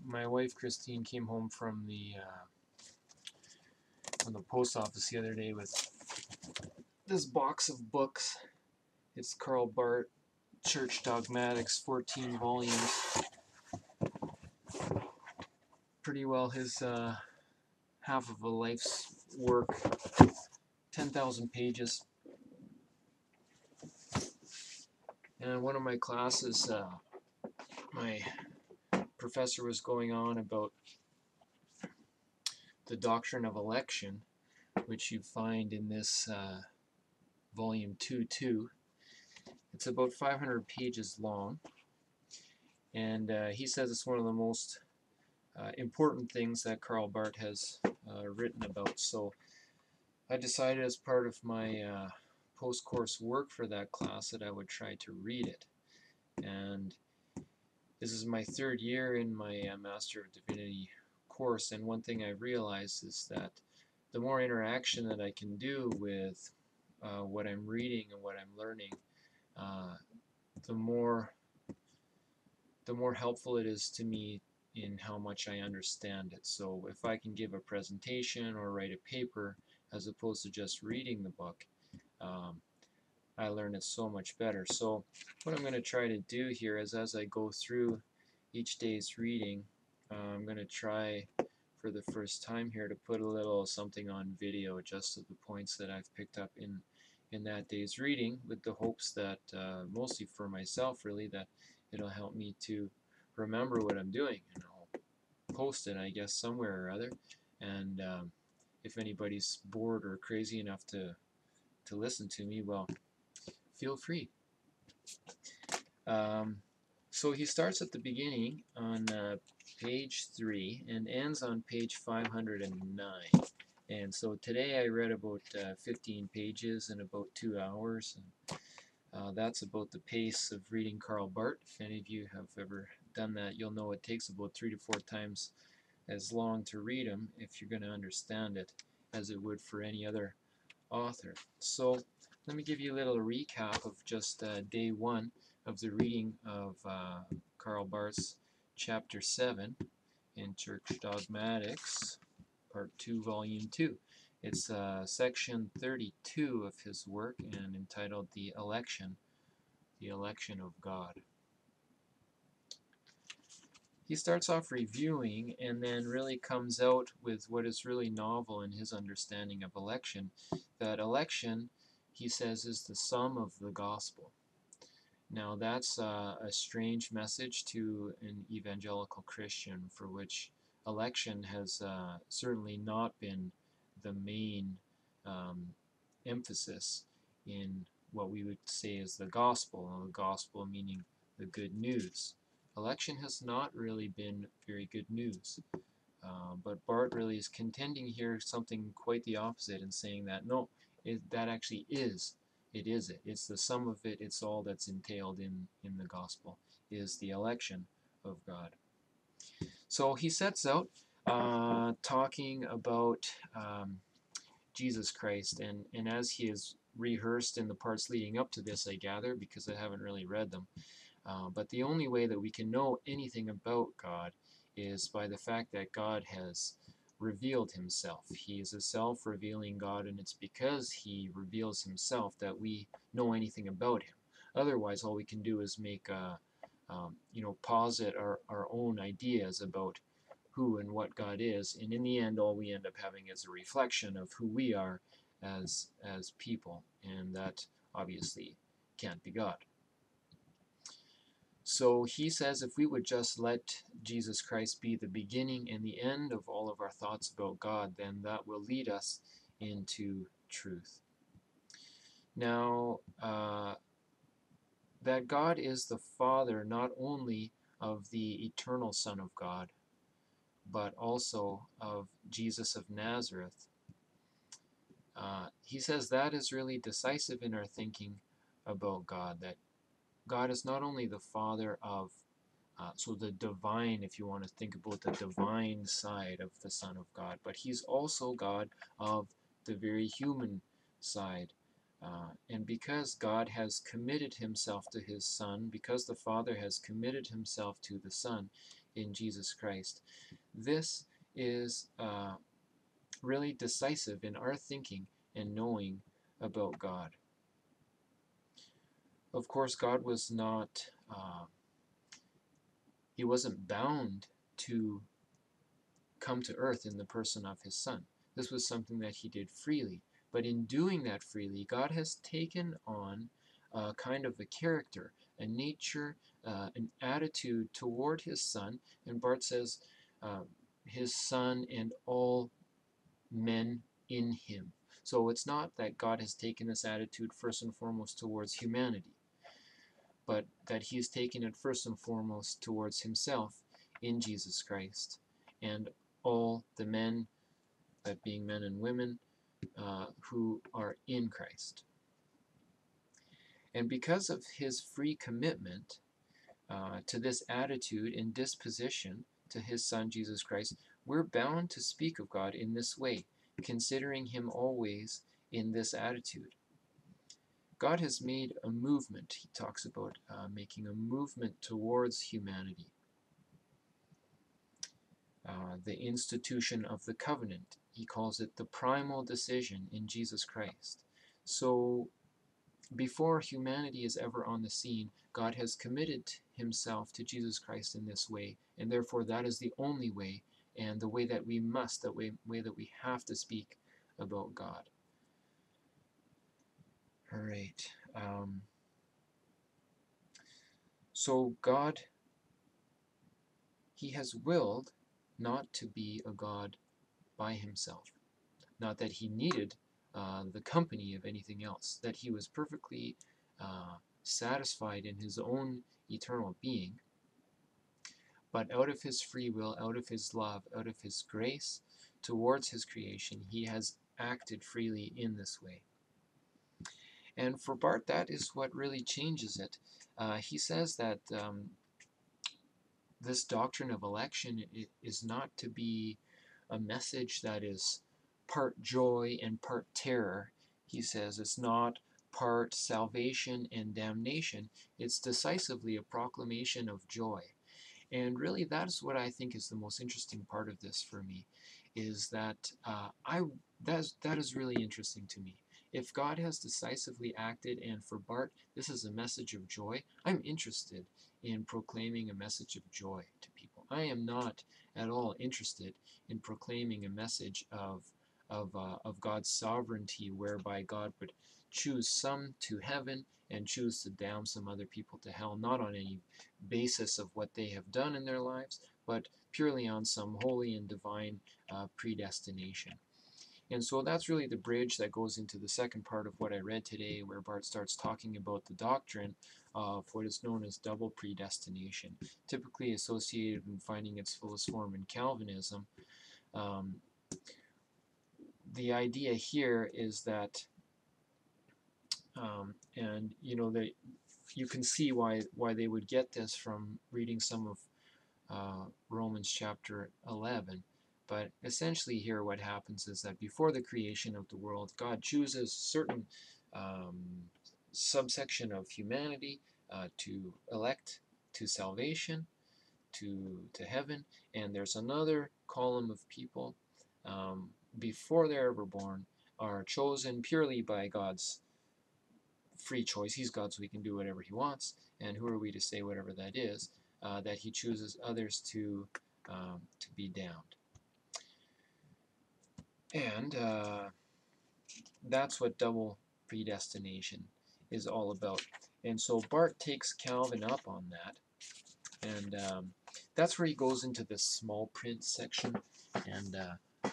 my wife Christine came home from the post office the other day with this box of books. It's Karl Barth, Church Dogmatics, 14 volumes. Pretty well his half of a life's work, 10,000 pages. And one of my classes, my professor was going on about the doctrine of election, which you find in this volume 2. It's about 500 pages long, and he says it's one of the most important things that Karl Barth has written about. So I decided as part of my post-course work for that class that I would try to read it. And this is my third year in my Master of Divinity course, and one thing I realized is that the more interaction that I can do with what I'm reading and what I'm learning, the more helpful it is to me in how much I understand it. So if I can give a presentation or write a paper as opposed to just reading the book, I learn it so much better. So what I'm going to try to do here is, as I go through each day's reading, I'm going to try for the first time here to put a little something on video just of the points that I've picked up in that day's reading, with the hopes that, mostly for myself really, that it'll help me to remember what I'm doing, and I'll post it, I guess, somewhere or other. And if anybody's bored or crazy enough to listen to me, well, feel free. So he starts at the beginning on page 3 and ends on page 509. And so today I read about 15 pages in about 2 hours. And, that's about the pace of reading Karl Barth. If any of you have ever done that, you'll know it takes about 3 to 4 times as long to read him if you're going to understand it as it would for any other author. So let me give you a little recap of just day 1 of the reading of Karl Barth's chapter 7 in Church Dogmatics, part 2, volume 2. It's section 32 of his work, and entitled The Election of God. He starts off reviewing and then really comes out with what is really novel in his understanding of election. That election, he says, is the sum of the gospel. Now that's a strange message to an evangelical Christian, for which election has certainly not been the main emphasis in what we would say is the gospel meaning the good news. Election has not really been very good news. But Barth really is contending here something quite the opposite, and saying that no, that actually is. It is it. It's the sum of it. It's all that's entailed in the gospel, is the election of God. So he sets out talking about Jesus Christ, and as he is rehearsed in the parts leading up to this, I gather, because I haven't really read them. But the only way that we can know anything about God is by the fact that God has revealed himself. He is a self-revealing God, and it's because he reveals himself that we know anything about him. Otherwise, all we can do is make posit our own ideas about who and what God is, and in the end, all we end up having is a reflection of who we are as people, and that obviously can't be God. So he says if we would just let Jesus Christ be the beginning and the end of all of our thoughts about God, then that will lead us into truth. Now, that God is the Father not only of the eternal Son of God, but also of Jesus of Nazareth, he says that is really decisive in our thinking about God, that God is not only the Father of, so the divine, if you want to think about the divine side of the Son of God, but he's also God of the very human side. And because God has committed himself to his Son, because the Father has committed himself to the Son, in Jesus Christ. This is really decisive in our thinking and knowing about God. Of course, God was not, he wasn't bound to come to earth in the person of his Son. This was something that he did freely. But in doing that freely, God has taken on a kind of a character, a nature, an attitude toward his Son. And Barth says, his Son and all men in him. So it's not that God has taken this attitude first and foremost towards humanity, but that he has taken it first and foremost towards himself in Jesus Christ. And all the men, that being men and women, who are in Christ. And because of his free commitment to this attitude and disposition to his Son, Jesus Christ, we're bound to speak of God in this way, considering him always in this attitude. God has made a movement. He talks about making a movement towards humanity. The institution of the covenant. He calls it the primal decision in Jesus Christ. So before humanity is ever on the scene, God has committed himself to Jesus Christ in this way, and therefore that is the only way, and the way that we must, the way that we have to speak about God. All right. So God, he has willed not to be a God by himself. Not that he needed the company of anything else, that he was perfectly satisfied in his own eternal being, but out of his free will, out of his love, out of his grace towards his creation, he has acted freely in this way. And for Barth, that is what really changes it. He says that this doctrine of election is not to be a message that is part joy and part terror. He says it's not part salvation and damnation. It's decisively a proclamation of joy. And really, that's what I think is the most interesting part of this for me, is that that is really interesting to me. If God has decisively acted, and for Barth, this is a message of joy, I'm interested in proclaiming a message of joy to people. I am not at all interested in proclaiming a message of God's sovereignty, whereby God would choose some to heaven and choose to damn some other people to hell, not on any basis of what they have done in their lives, but purely on some holy and divine predestination. And so that's really the bridge that goes into the second part of what I read today, where Barth starts talking about the doctrine of what is known as double predestination, typically associated and finding its fullest form in Calvinism. The idea here is that, and you know, you can see why they would get this from reading some of Romans chapter 11. But essentially here what happens is that before the creation of the world, God chooses certain subsection of humanity to elect to salvation, to heaven, and there's another column of people before they're ever born are chosen purely by God's free choice. He's God, so he can do whatever he wants, and who are we to say whatever that is? That he chooses others to be damned. And that's what double predestination is all about. And so Barth takes Calvin up on that, and that's where he goes into this small print section, and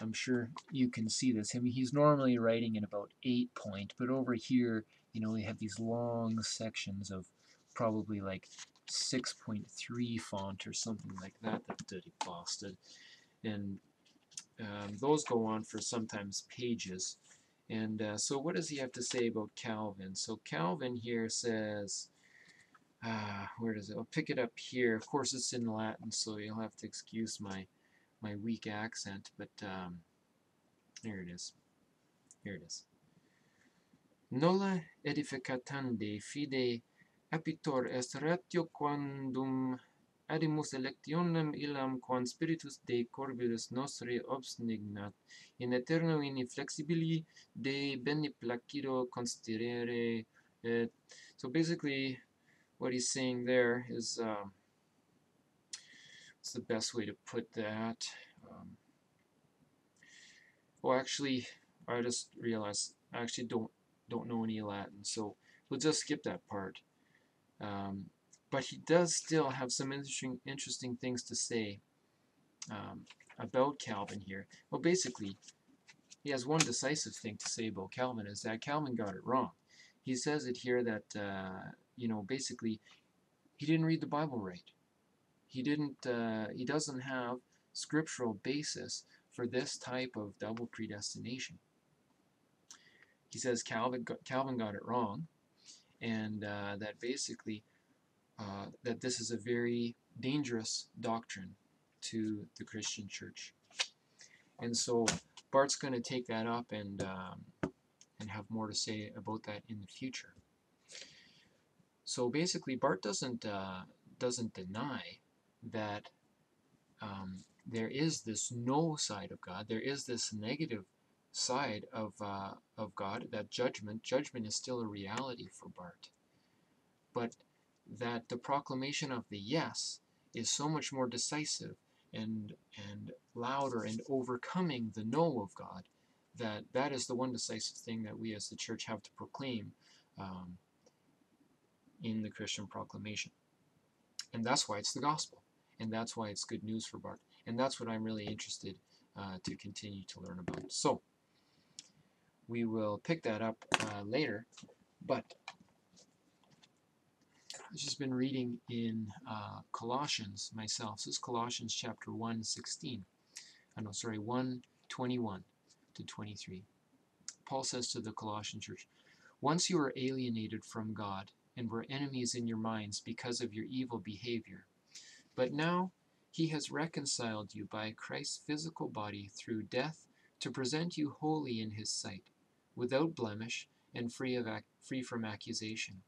I'm sure you can see this. I mean, he's normally writing in about 8-point, but over here, you know, we have these long sections of probably like 6.3 font or something like that he busted. And those go on for sometimes pages. And so what does he have to say about Calvin? So Calvin here says, where does it? I'll pick it up here. Of course, it's in Latin, so you'll have to excuse my weak accent, but here it is. Here it is. Nolla edificatandi fide apitor est ratio quandum ademus electionem illam quam spiritus Dei corporis nostri obstignat in aeterno in inflexibili de beneplacido considerere. So basically, what he's saying there is, what's the best way to put that? Well, actually, I just realized I actually don't know any Latin, so we'll just skip that part. But he does still have some interesting things to say about Calvin here. Well, basically, he has one decisive thing to say about Calvin, is that Calvin got it wrong. He says it here that, basically, he didn't read the Bible right. He doesn't have scriptural basis for this type of double predestination. He says Calvin got it wrong, and that basically that this is a very dangerous doctrine to the Christian church. And so Barth's going to take that up and have more to say about that in the future. So basically, Barth doesn't deny that there is this no side of God. There is this negative side of God. That judgment is still a reality for Barth, but that the proclamation of the yes is so much more decisive and louder and overcoming the no of God, that is the one decisive thing that we as the church have to proclaim in the Christian proclamation. And that's why it's the gospel. And that's why it's good news for Barth. And that's what I'm really interested to continue to learn about. So we will pick that up later. But I've just been reading in Colossians myself. This is Colossians chapter 1:21 to 23. Paul says to the Colossian church, "Once you were alienated from God and were enemies in your minds because of your evil behavior. But now he has reconciled you by Christ's physical body through death to present you holy in his sight, without blemish and free from accusation.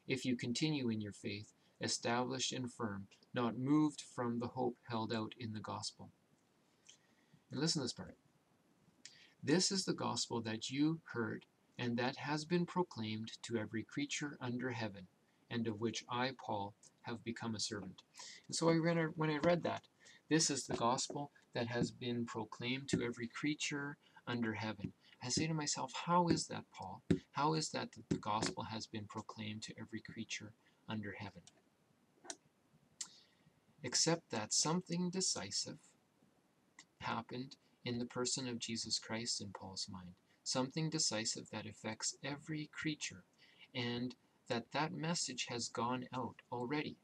If you continue in your faith, established and firm, not moved from the hope held out in the gospel." And listen to this part. "This is the gospel that you heard, and that has been proclaimed to every creature under heaven, and of which I, Paul, have become a servant." And so when I read that, this is the gospel that has been proclaimed to every creature under heaven. I say to myself, how is that, Paul? How is that the gospel has been proclaimed to every creature under heaven? Except that something decisive happened in the person of Jesus Christ in Paul's mind. Something decisive that affects every creature, and that message has gone out already.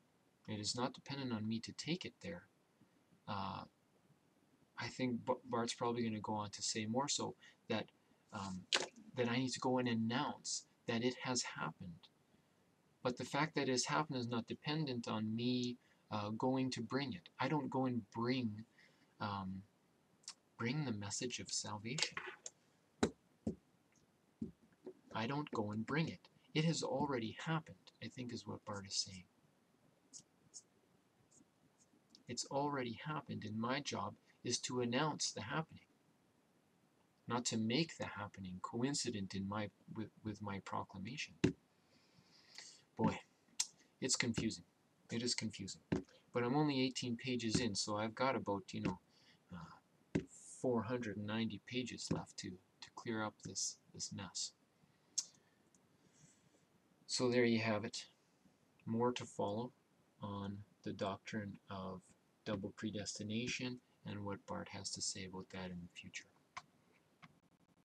It is not dependent on me to take it there. I think Barth's probably going to go on to say more so that I need to go and announce that it has happened. But the fact that it has happened is not dependent on me going to bring it. I don't go and bring the message of salvation. I don't go and bring it. It has already happened, I think is what Barth is saying. It's already happened, and my job is to announce the happening, not to make the happening coincident with my proclamation. Boy, it's confusing. It is confusing. But I'm only 18 pages in, so I've got about 490 pages left to clear up this mess. So there you have it. More to follow on the doctrine of double predestination and what Barth has to say about that in the future.